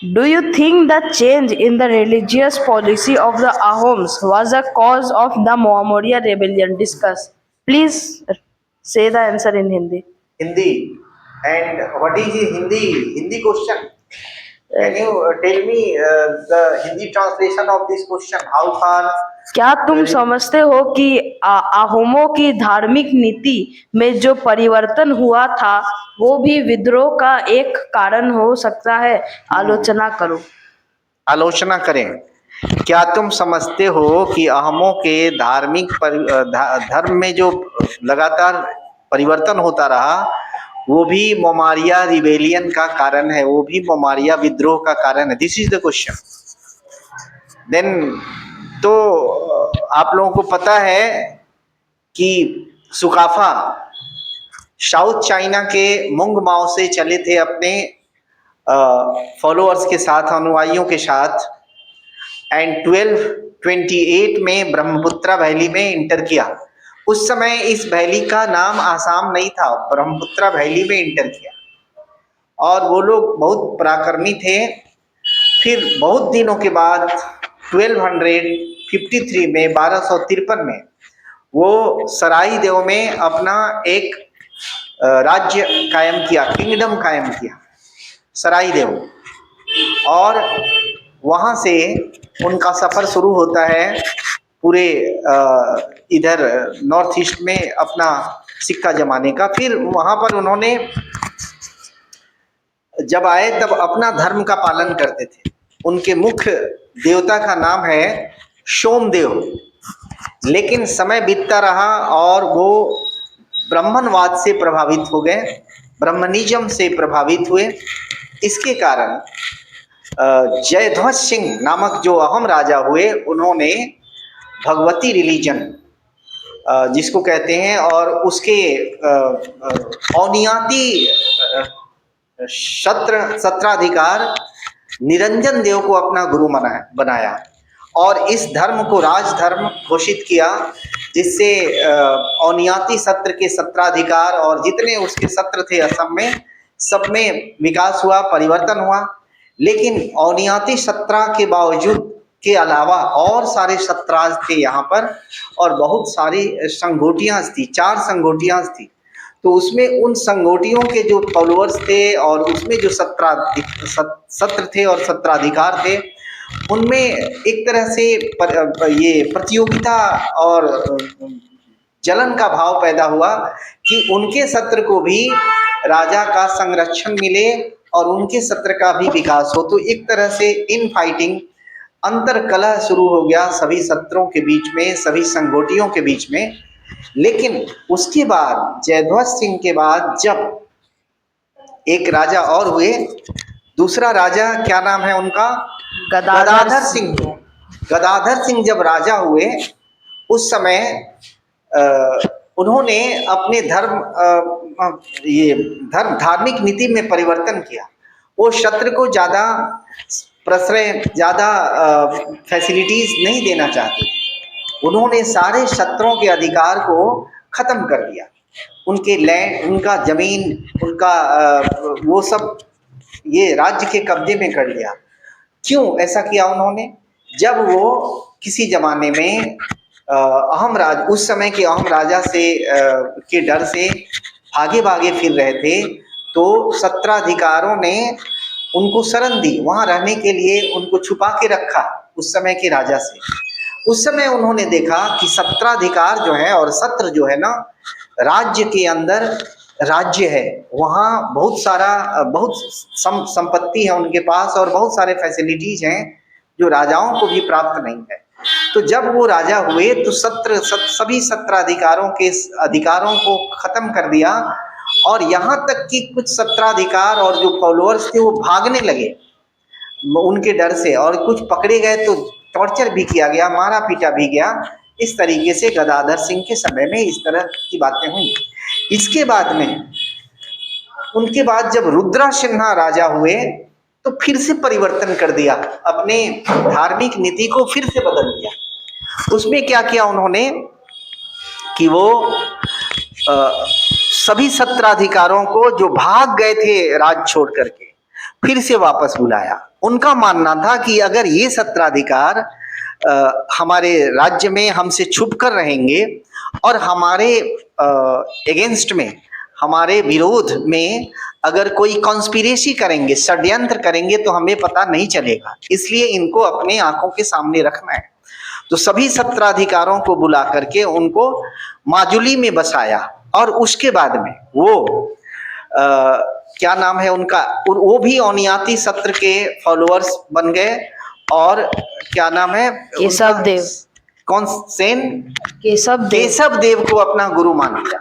Do you think the change in the religious policy of the Ahoms was a cause of the Maurya rebellion? Discuss. Please say the answer in Hindi. Hindi. And what is the Hindi question? Can you tell me the Hindi translation of this question? How far? क्या तुम समझते हो कि आहोमों की धार्मिक नीति में जो परिवर्तन हुआ था वो भी विद्रोह का एक कारण हो सकता है? आलोचना करो। आलोचना करें। क्या तुम समझते हो कि अहमों के धर्म में जो लगातार परिवर्तन होता रहा वो भी मोमारिया रिबेलियन का कारण है, वो भी मोमारिया विद्रोह का कारण है? This is the question. Then तो आप लोगों को पता है कि सुकाफा साउथ चाइना के मुंग माओ से चले थे अपने फॉलोअर्स के साथ, अनुयायियों के साथ, एंड 1228 में ब्रह्मपुत्रा वैली में इंटर किया। उस समय इस वैली का नाम आसाम नहीं था, ब्रह्मपुत्रा वैली में इंटर किया और वो लोग बहुत पराक्रमी थे। फिर बहुत दिनों के बाद 1253 में 1253 में वो सराई देव में अपना एक राज्य कायम किया, किंगडम कायम किया, सराई देव। और वहाँ से उनका सफ़र शुरू होता है पूरे इधर नॉर्थ ईस्ट में अपना सिक्का जमाने का। फिर वहाँ पर उन्होंने जब आए तब अपना धर्म का पालन करते थे। उनके मुख्य देवता का नाम है सोमदेव। लेकिन समय बीतता रहा और वो ब्राह्मणवाद से प्रभावित हो गए, ब्राह्मणिज्म से प्रभावित हुए। इसके कारण जयध्वज सिंह नामक जो अहम राजा हुए, उन्होंने भगवती रिलीजन जिसको कहते हैं और उसके औनियाती सत्राधिकार निरंजन देव को अपना गुरु बनाया और इस धर्म को राजधर्म घोषित किया, जिससे औनियाती सत्र के सत्राधिकार और जितने उसके सत्र थे असम में, सब में विकास हुआ, परिवर्तन हुआ। लेकिन औनियाती सत्रा के बावजूद के अलावा और सारे सत्राज थे यहाँ पर और बहुत सारी संगोटियाँ थी, 4 संगोटियाँ थी। तो उसमें उन संगोटियों के जो फॉलोअर्स थे और उसमें जो सत्र थे और सत्राधिकार थे, उनमें एक तरह से ये प्रतियोगिता और जलन का भाव पैदा हुआ कि उनके सत्र को भी राजा का संरक्षण मिले और उनके सत्र का भी विकास हो। तो एक तरह से इन फाइटिंग अंतर कलह शुरू हो गया सभी सत्रों के बीच में, सभी संगोटियों के बीच में। लेकिन उसके बाद जयध्वज सिंह के बाद जब एक राजा और हुए, दूसरा राजा क्या नाम है उनका? गदाधर सिंह। गदाधर सिंह जब राजा हुए उस समय उन्होंने अपने धार्मिक नीति में परिवर्तन किया। वो क्षत्र को ज़्यादा प्रश्रय, ज़्यादा फैसिलिटीज़ नहीं देना चाहते थे। उन्होंने सारे क्षत्रों के अधिकार को ख़त्म कर दिया। उनके लैंड, उनका ज़मीन, उनका वो सब ये राज्य के कब्जे में कर लिया। क्यों ऐसा किया उन्होंने? जब वो किसी ज़माने में उस समय के अहम राजा से के डर से भागे भागे फिर रहे थे, तो सत्राधिकारों ने उनको शरण दी, वहाँ रहने के लिए उनको छुपा के रखा उस समय के राजा से। उस समय उन्होंने देखा कि सत्राधिकार जो है और सत्र जो है ना, राज्य के अंदर राज्य है, वहाँ बहुत संपत्ति है उनके पास और बहुत सारे फैसिलिटीज हैं जो राजाओं को भी प्राप्त नहीं है। तो जब वो राजा हुए तो सभी सत्राधिकारों के अधिकारों को खत्म कर दिया और यहाँ तक कि कुछ सत्राधिकार और जो फॉलोअर्स थे वो भागने लगे उनके डर से, और कुछ पकड़े गए तो टॉर्चर भी किया गया, मारा पीटा भी गया। इस तरीके से गदाधर सिंह के समय में इस तरह की बातें हुई। इसके बाद में उनके बाद जब रुद्रा सिन्हा राजा हुए तो फिर से परिवर्तन कर दिया, अपने धार्मिक नीति को फिर से बदल दिया। उसमें क्या किया उन्होंने कि वो सभी सत्राधिकारों को जो भाग गए थे राज छोड़ करके, फिर से वापस बुलाया। उनका मानना था कि अगर ये सत्राधिकार हमारे राज्य में हमसे छुप कर रहेंगे और हमारे अगेंस्ट में, हमारे विरोध में अगर कोई कॉन्स्पिरेसी करेंगे, षड्यंत्र करेंगे, तो हमें पता नहीं चलेगा। इसलिए इनको अपने आंखों के सामने रखना है। तो सभी सत्राधिकारों को बुला करके उनको माजुली में बसाया और उसके बाद में वो क्या नाम है उनका, वो भी ओनियाती सत्र के फॉलोअर्स बन गए। और क्या नाम है, केशव देव, कौन सेन, केशव देव को अपना गुरु मान लिया।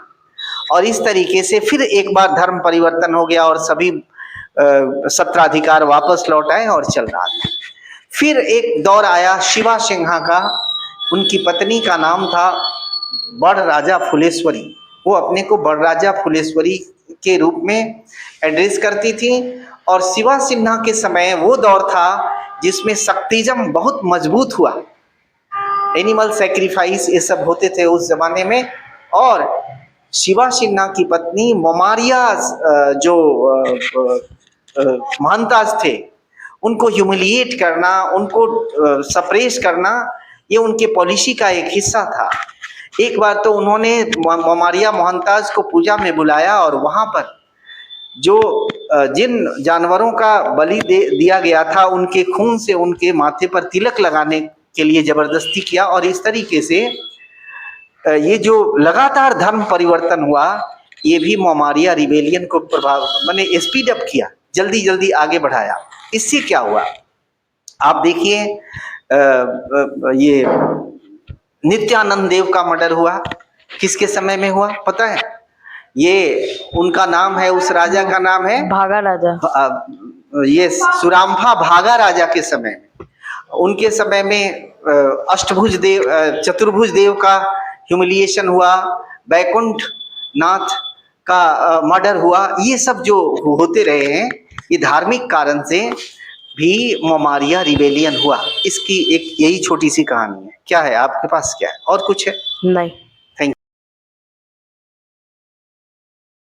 और इस तरीके से फिर एक बार धर्म परिवर्तन हो गया और सभी सत्राधिकार वापस लौट आए और चल रहा था। फिर एक दौर आया शिवा सिन्हा का, उनकी पत्नी का नाम था बड़ राजा फुलेश्वरी। वो अपने को बड़ राजा फुलेश्वरी के रूप में एड्रेस करती थी। और शिवा सिन्हा के समय वो दौर था जिसमें शक्तिज्म बहुत मजबूत हुआ, एनिमल सेक्रीफाइस ये सब होते थे उस जमाने में। और शिवा सिन्हा की पत्नी मोमारिया जो महंताज थे, उनको ह्यूमिलिएट करना, उनको सप्रेस करना, ये उनके पॉलिसी का एक हिस्सा था। एक बार तो उन्होंने मोमारिया मोहनताज को पूजा में बुलाया और वहाँ पर जो जिन जानवरों का बलि दिया गया था, उनके खून से उनके माथे पर तिलक लगाने के लिए जबरदस्ती किया। और इस तरीके से ये जो लगातार धर्म परिवर्तन हुआ, ये भी मोमारिया रिबेलियन को मैंने स्पीड अप किया, जल्दी जल्दी आगे बढ़ाया। इससे क्या हुआ आप देखिए, ये नित्यानंद देव का मर्डर हुआ। किसके समय में हुआ पता है? ये उनका नाम है, उस राजा का नाम है भागा राजा। ये सुराम्फा भागा राजा के समय, उनके समय में अष्टभुज देव, चतुर्भुज देव का ह्यूमिलिएशन हुआ, बैकुंठ नाथ का मर्डर हुआ। ये सब जो होते रहे हैं, ये धार्मिक कारण से भी मोमारिया रिबेलियन हुआ। इसकी एक यही छोटी सी कहानी है। क्या है आपके पास, क्या है और कुछ है? नहीं।